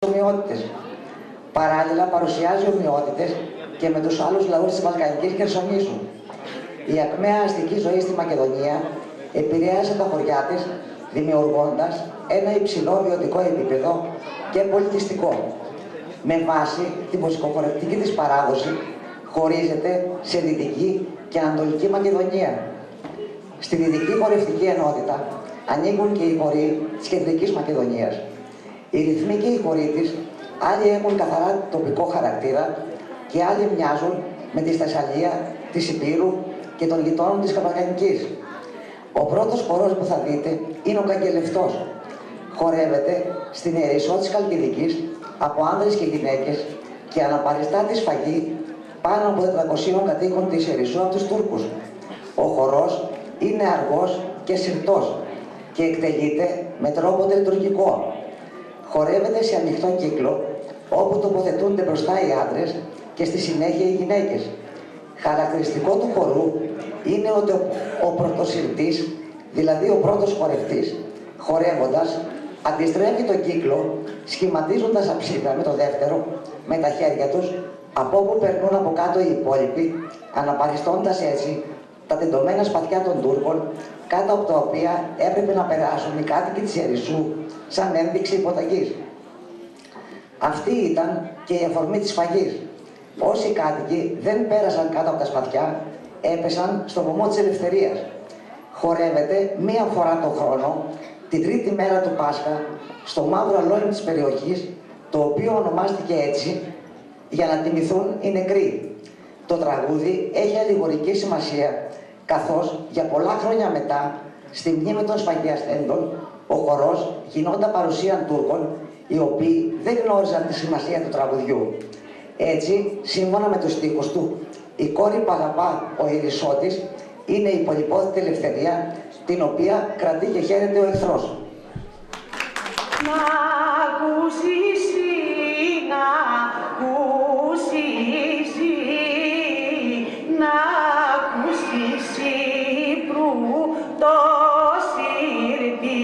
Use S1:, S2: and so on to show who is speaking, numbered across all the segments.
S1: ομοιότητες. Παράλληλα, παρουσιάζει ομοιότητες και με τους άλλους λαούς της Βαλκανικής Χερσονήσου. Η ακμαία αστική ζωή στη Μακεδονία επηρέασε τα χωριά της, δημιουργώντας ένα υψηλό βιωτικό επίπεδο και πολιτιστικό. Με βάση την μουσικοχορευτική της παράδοση, χωρίζεται σε Δυτική και Ανατολική Μακεδονία. Στη Δυτική χορευτική ενότητα ανήκουν και οι χοροί της Κεντρικής Μακεδονίας. Οι ρυθμοί και οι χοροί της, άλλοι έχουν καθαρά τοπικό χαρακτήρα και άλλοι μοιάζουν με τη Θεσσαλία, της Υπήρου και των γειτόνων της Καβαλκανικής. Ο πρώτος χορός που θα δείτε είναι ο Καγγελευτός. Χορεύεται στην Ιερισσό της Καλκιδικής από άνδρες και γυναίκες και αναπαριστά τη σφαγή πάνω από 400 κατοίκων της Ιερισσού από τους Τούρκους. Ο χορός είναι αργός και συρτός και εκτελείται με τρόπο τελετουργικό. Χορεύεται σε ανοιχτό κύκλο, όπου τοποθετούνται μπροστά οι άντρες και στη συνέχεια οι γυναίκες. Χαρακτηριστικό του χορού είναι ότι ο πρωτοσυρτής, δηλαδή ο πρώτος χορευτής, χορεύοντας, αντιστρέφει τον κύκλο, σχηματίζοντας αψίδα με το δεύτερο, με τα χέρια τους, από όπου περνούν από κάτω οι υπόλοιποι, αναπαριστώντας έτσι τα τεντωμένα σπαθιά των Τούρκων, κάτω από τα οποία έπρεπε να περάσουν οι κάτοικοι της Ιερισσού, σαν ένδειξη υποταγής. Αυτή ήταν και η αφορμή της σφαγής. Όσοι κάτοικοι δεν πέρασαν κάτω από τα σπαθιά, έπεσαν στο βωμό της ελευθερίας. Χορεύεται μία φορά το χρόνο, την τρίτη μέρα του Πάσχα, στο μαύρο αλόνι της περιοχής, το οποίο ονομάστηκε έτσι για να τιμηθούν οι νεκροί. Το τραγούδι έχει αλληγορική σημασία, καθώς για πολλά χρόνια μετά, στη μνήμη των σφαγιαστέντων, ο χορός γινόταν παρουσίαν Τούρκων, οι οποίοι δεν γνώριζαν τη σημασία του τραγουδιού. Έτσι, σύμφωνα με τους στίχους του, η κόρη που αγαπά ο Ιερισσότης είναι η πολυπόθητη ελευθερία, την οποία κρατεί και χαίρεται ο εχθρός.
S2: Να ακούσεις, να ακούσεις, να ακούσεις Κύπρου το σύρτη.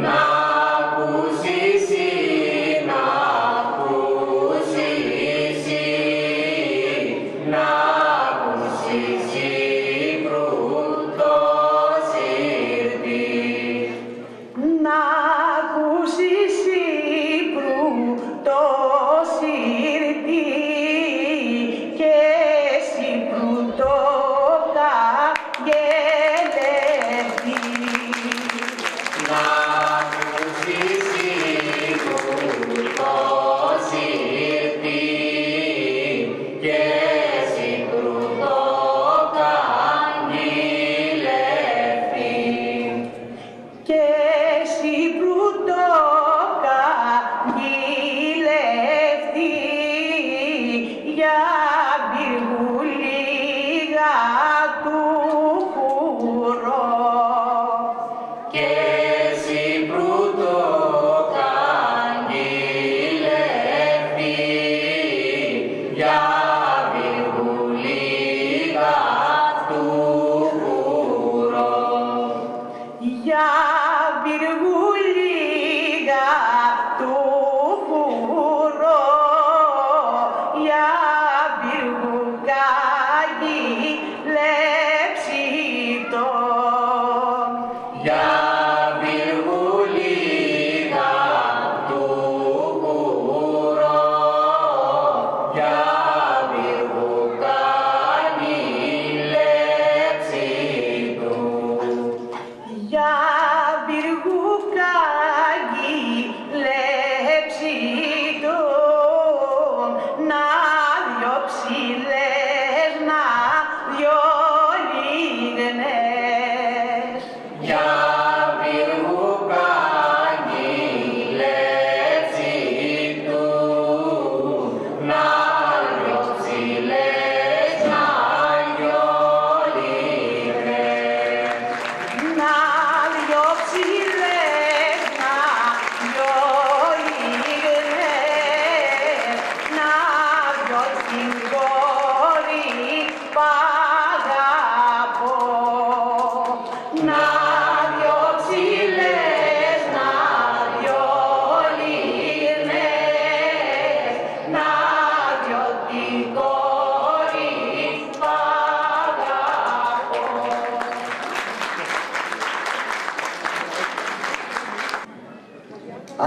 S3: Να ακούσεις, να ακούσεις, να ακούσεις Κύπρου το σύρτη.
S2: Να ακούσεις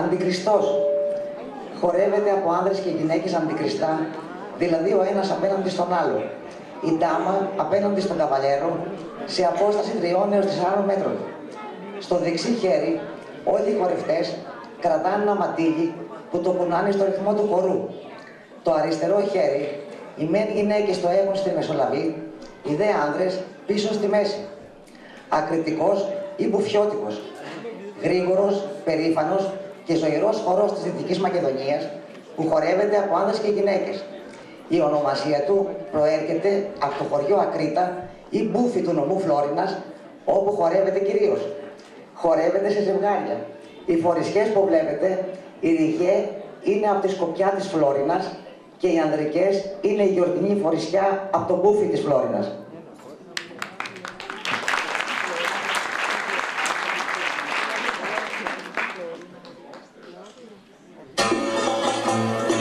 S1: Αντικριστός. Χορεύεται από άνδρες και γυναίκες αντικριστά, δηλαδή ο ένας απέναντι στον άλλο. Η ντάμα απέναντι στον καβαλιέρο, σε απόσταση 3 έως 4 μέτρων. Στο δεξί χέρι, όλοι οι χορευτές κρατάνε ένα μαντίλι που το κουνάνε στο ρυθμό του χορού. Το αριστερό χέρι, οι μεν γυναίκες το έχουν στη μεσολαβή, οι δε άνδρες πίσω στη μέση. Ακριτικός ή μπουφιώτικος, γρήγορος, περήφανος και ζωηρός χορός της Δυτικής Μακεδονίας που χορεύεται από άνδρες και γυναίκες. Η ονομασία του προέρχεται από το χωριό Ακρίτα ή Μπούφι του νομού Φλόρινας, όπου χορεύεται κυρίως. Χορεύεται σε ζευγάρια. Οι φορεσιές που βλέπετε, οι ρηχέ είναι από τη σκοπιά της Φλόρινας και οι ανδρικές είναι η γιορτινή φορεσιά από το Μπούφι της Φλόρινας.
S3: Thank you.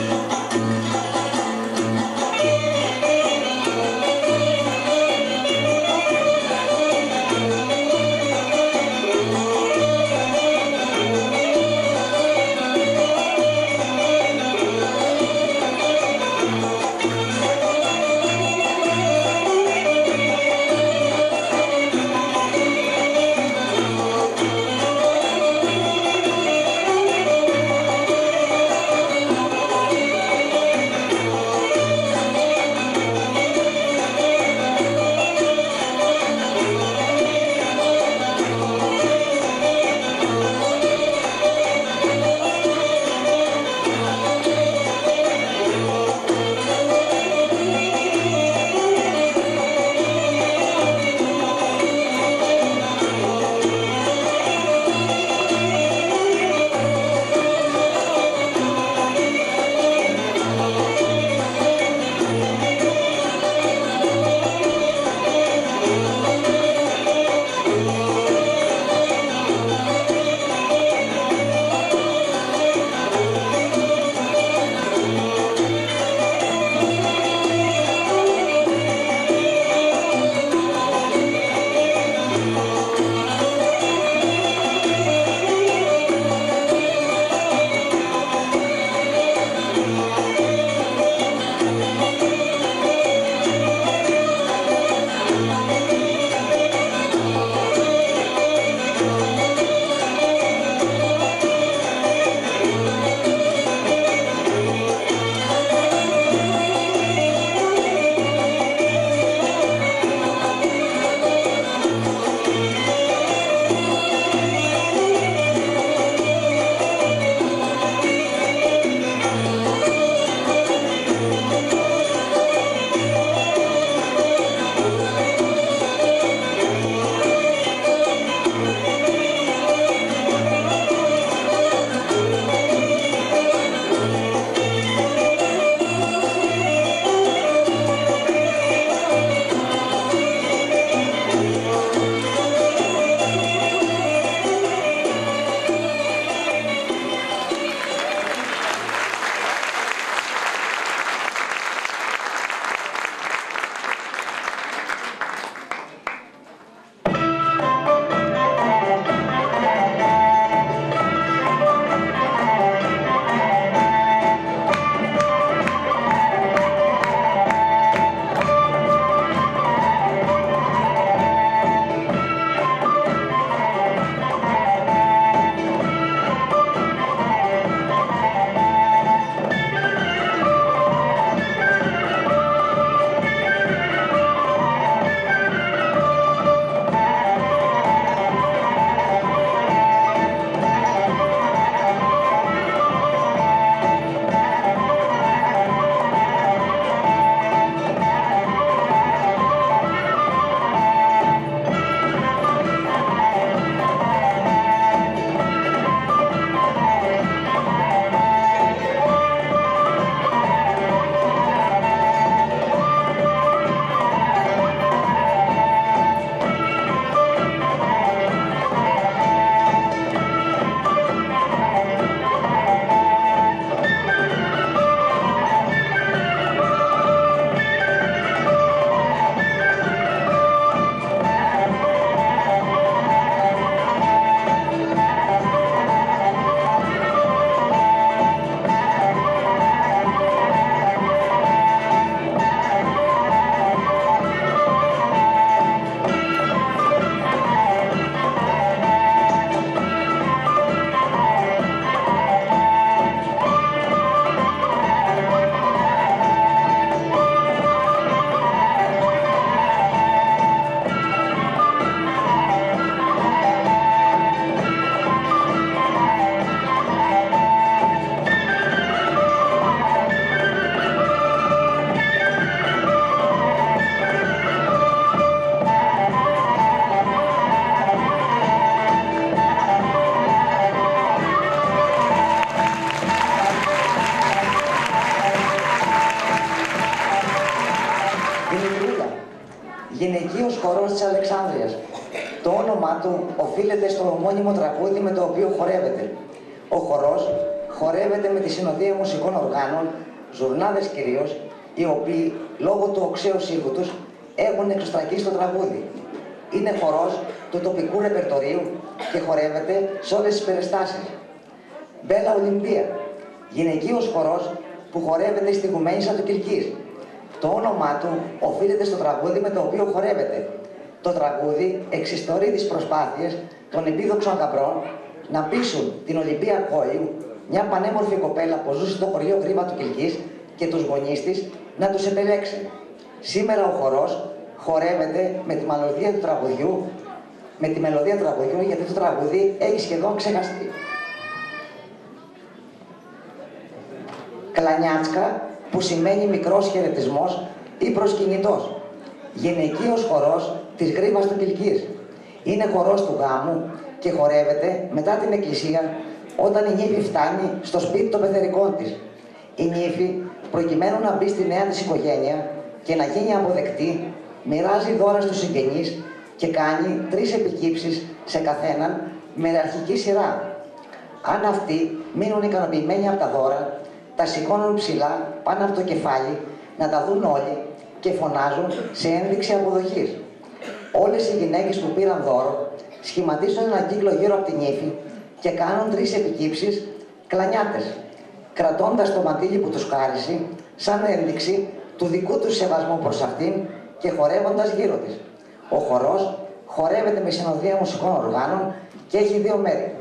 S1: Γυναικείος χορός της Αλεξάνδρειας. Το όνομά του οφείλεται στο ομώνυμο τραγούδι με το οποίο χορεύεται. Ο χορός χορεύεται με τη συνοδεία μουσικών οργάνων, ζουρνάδες κυρίως, οι οποίοι λόγω του οξέως ήχου τους έχουν εξωστρακίσει το τραγούδι. Είναι χορός του τοπικού ρεπερτορίου και χορεύεται σε όλες τις περιστάσεις. Μπέλα Ολυμπία. Γυναικείος χορός που χορεύεται στη Γουμένισσα του Κιλκής. Το όνομά του οφείλεται στο τραγούδι με το οποίο χορεύεται. Το τραγούδι εξιστορεί τις προσπάθειες των επίδοξων γαμπρών να πείσουν την Ολυμπία Κόλλιου, μια πανέμορφη κοπέλα που ζούσε στο χωριό Γρήβα του Κιλκής, και τους γονείς της να τους επελέξει. Σήμερα ο χορός χορεύεται με τη μελωδία του τραγουδιού, γιατί το τραγούδι έχει σχεδόν ξεχαστεί. Κλανιάτσκα, που σημαίνει μικρός χαιρετισμός ή προσκυνητός. Γυναικείος χορός της Γρήβας του Κιλκής. Είναι χορός του γάμου και χορεύεται μετά την εκκλησία όταν η νύφη φτάνει στο σπίτι των πεθερικών της. Η νύφη, προκειμένου να μπει στη νέα της οικογένεια και να γίνει αποδεκτή, μοιράζει δώρα στους συγγενείς και κάνει 3 επικύψεις σε καθέναν με ιεραρχική σειρά. Αν αυτοί μείνουν ικανοποιημένοι από τα δώρα, τα σηκώνουν ψηλά πάνω από το κεφάλι να τα δουν όλοι και φωνάζουν σε ένδειξη αποδοχής. Όλες οι γυναίκες που πήραν δώρο σχηματίζουν έναν κύκλο γύρω από την νύφη και κάνουν 3 επικύψεις κλανιάτες, κρατώντας το μαντίλι που τους χάρισε σαν ένδειξη του δικού τους σεβασμού προς αυτήν και χορεύοντας γύρω της. Ο χορός χορεύεται με συνοδεία μουσικών οργάνων και έχει 2 μέρη.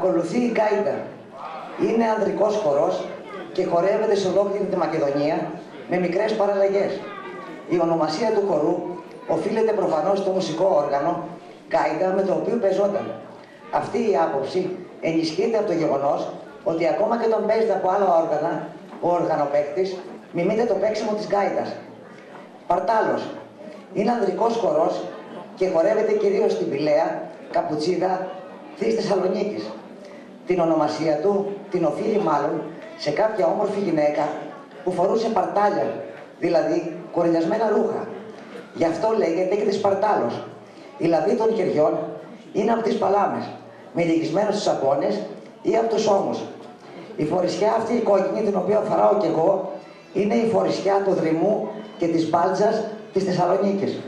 S1: Ακολουθεί η γκάιντα. Είναι ανδρικός χορός και χορεύεται σε ολόκληρη τη Μακεδονία με μικρές παραλλαγές. Η ονομασία του χορού οφείλεται προφανώς στο μουσικό όργανο γκάιντα με το οποίο παίζονταν. Αυτή η άποψη ενισχύεται από το γεγονός ότι ακόμα και όταν παίζεται από άλλα όργανα, ο οργανοπαίκτης μιμείται το παίξιμο της γκάιντας. Παρτάλος είναι ανδρικός χορός και χορεύεται κυρίως στην Πηλαία, Καπουτσίδα, της Θεσσαλονίκης. Την ονομασία του την οφείλει μάλλον σε κάποια όμορφη γυναίκα που φορούσε παρτάλια, δηλαδή κορελιασμένα ρούχα. Γι' αυτό λέγεται και της Παρτάλος. Η λαβή των χεριών είναι από τις παλάμες, με λυγισμένους στους σαπώνες ή από τους ώμους. Η φορεσιά αυτή η κόκκινη, την οποία φοράω κι εγώ, είναι η φορεσιά του Δρυμού και της Μπάλτζας της Θεσσαλονίκης.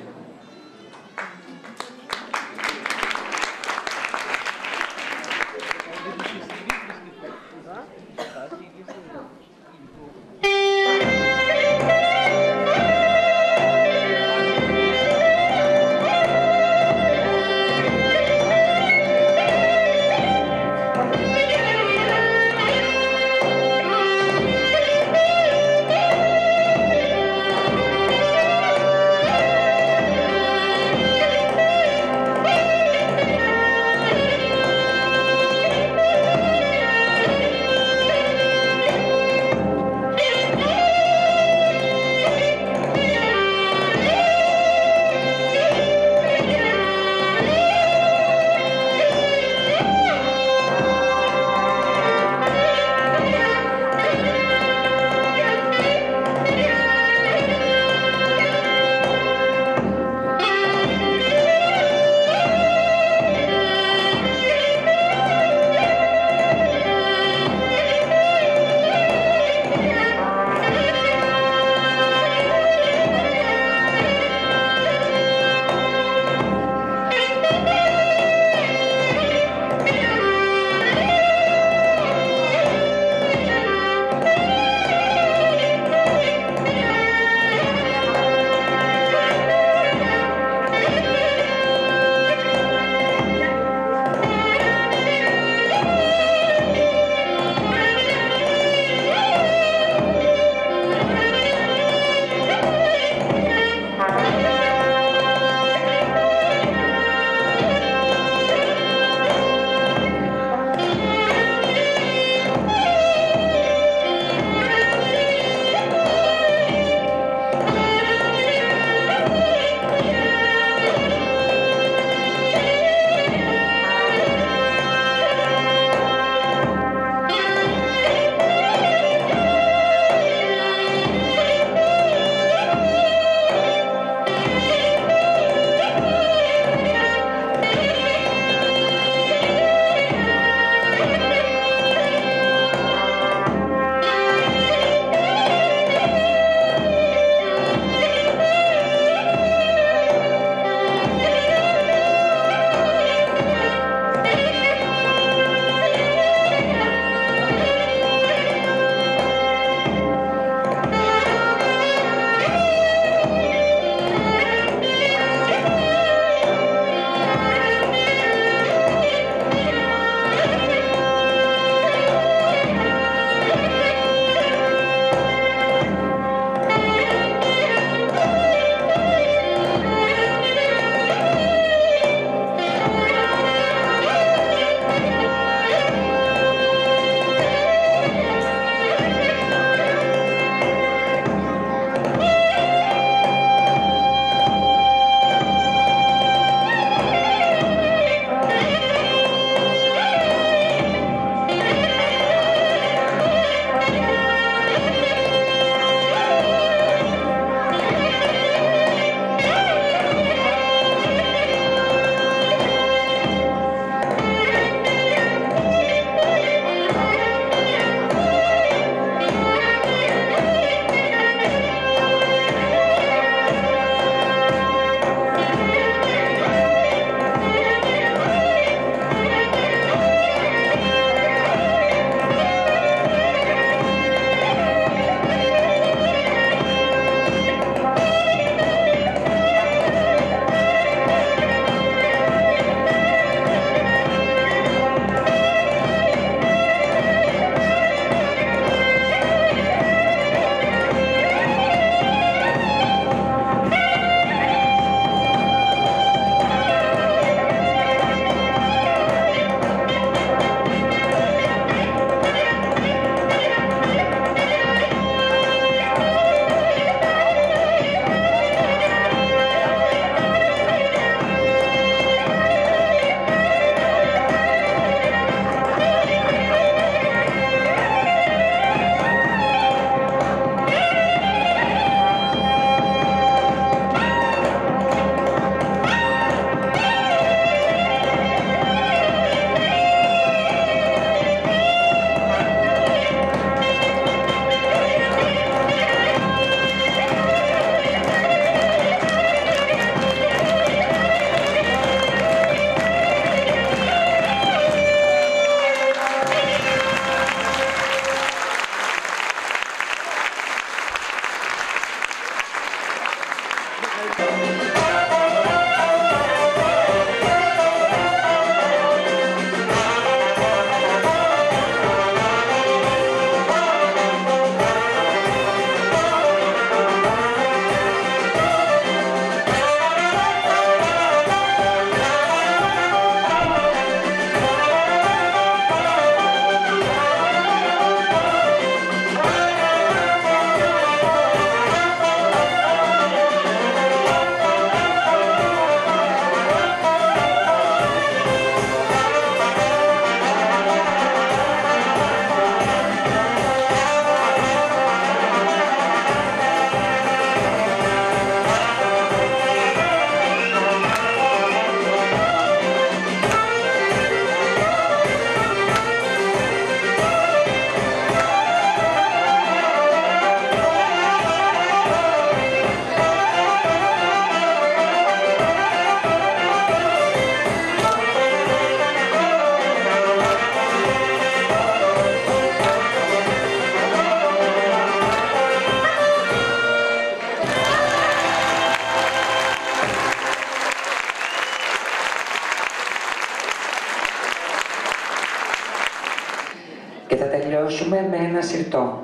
S4: τελειώσουμε με ένα συρτό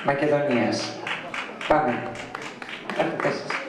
S4: Μακεδονίας. Πάμε. Έρχεται εσείς.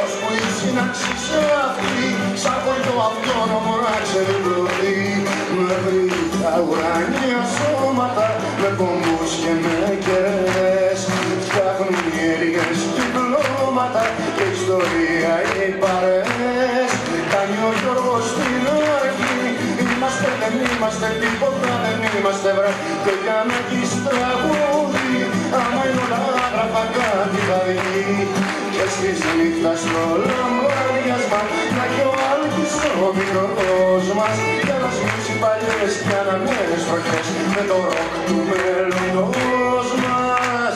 S5: ώσπου η σύναξη σε αυτή σαν χωριό αυτόνομο να ξεδηλωθεί μέχρι τα ουράνια σώματα με κομπούς και με κεραίες φτιάχνουν οι έργες διπλώματα και ιστορία οι παρέες κάνει ο Γιώργος στην αρχή είμαστε, δεν είμαστε τίποτα, δεν είμαστε βρε και για να έχεις τραγούδι άμα είναι όλα άγραφα κάτι θα βγει και στις νύχτας στο λαμπάδιασμα να έχει ο Άλκης ο μικρός μας για να σμίξει παλιές και ανανέες τροχές με το ροκ του μέλλοντος μας.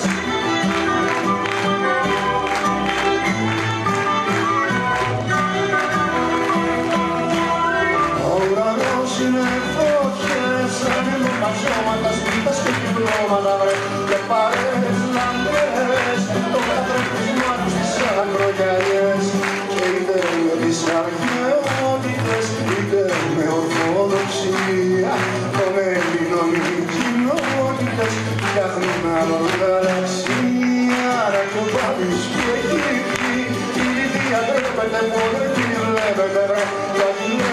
S5: Ο ουρανός είναι φωτιές, ανέμουν τα σώματα, σπίτας και κυκλώματα βρε και παρέες λαμπρές το κατροπισμό τους τις αγρογιαλιές και είτε με τις αρχαιότητες είτε με ορθοδοξία των Ελλήνων οι κοινότητες φτιάχνουν άλλον γαλαξία να κι ο Πάπης και η Αιγύπτη η Λιδία τρέπεται που δεν τη βλέπετε βρε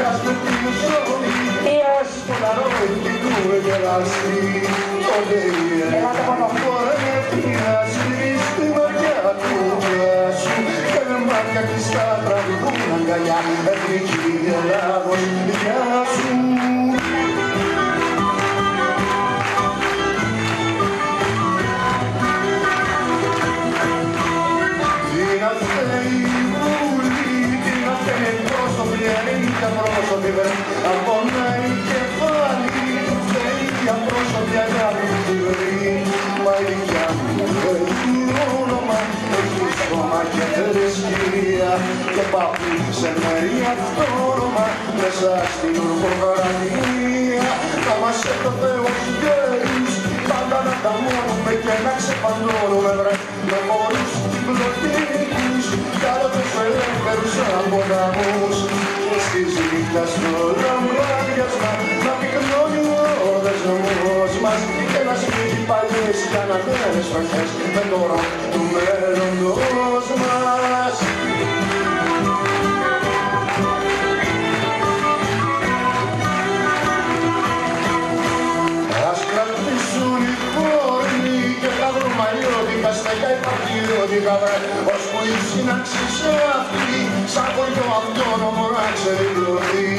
S5: Μοιράς με τη ζωή, στο νερό του γελαστή. Τότε η Ελλάδα χορεύτηκε στη μεριά του γράσου και με μάτια κλειστά τραβηγούν αγκαλιά εθνική Ελλάδος, γεια σου. Τι να φταίει η Βουλή, τι να φταίει πρόσωποι, ελληνικά πρόσωποι, απονάει κεφάλι, φταίει για πρόσωποι αγάπη του γρή, μα η δικιά μου έχει όνομα, έχει σώμα και θρησκεία και πάπου σε μέρη αυτόνομα μέσα στην ουρκοκρατία. Θα μας έπαθε ως γέρους, πάντα να τα μόνουμε και να ξεπαντώνουμε με χώρους κυκλωτικούς, κάλωτες ελεύθερους από δαμούς και στις νύχτας στο λαμπράδιασμα να πυκνώνει ο δεσμός μας και να σμίγει παλιές και αναδέρες φραχές με το ροκ του μέλλοντος μας. Ας κρατήσουν οι χώροι και τα δρομαλιώτικα στεγιά οι πατριώτικα ως που η σύναξη σε αυτή σαν χωριό αυτόνομο να ξεριπλωθεί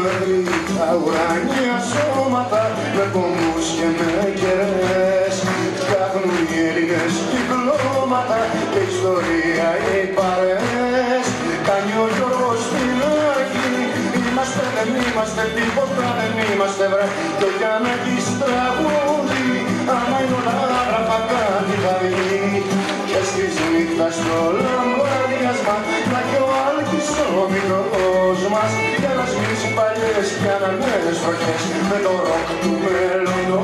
S5: μέχρι τα ουράνια σώματα με κομμούς και με κεραίες φτιάχνουν οι Έλληνες κυκλώματα και ιστορία οι παρέες. Κάνει ο Γιώργος στην αρχή, είμαστε, δεν είμαστε, τίποτα δεν είμαστε βρε κι ο Γιάννακης τραγούδι άμα είναι όλα άγραφα κάτι θα βγει και στις νύχτας στο λαμπάδιασμα να κι ο Άλκης ο μικρός μας για να σμίσει παλιές και αναμένες φροχές με το ροκ του μέλλοντος.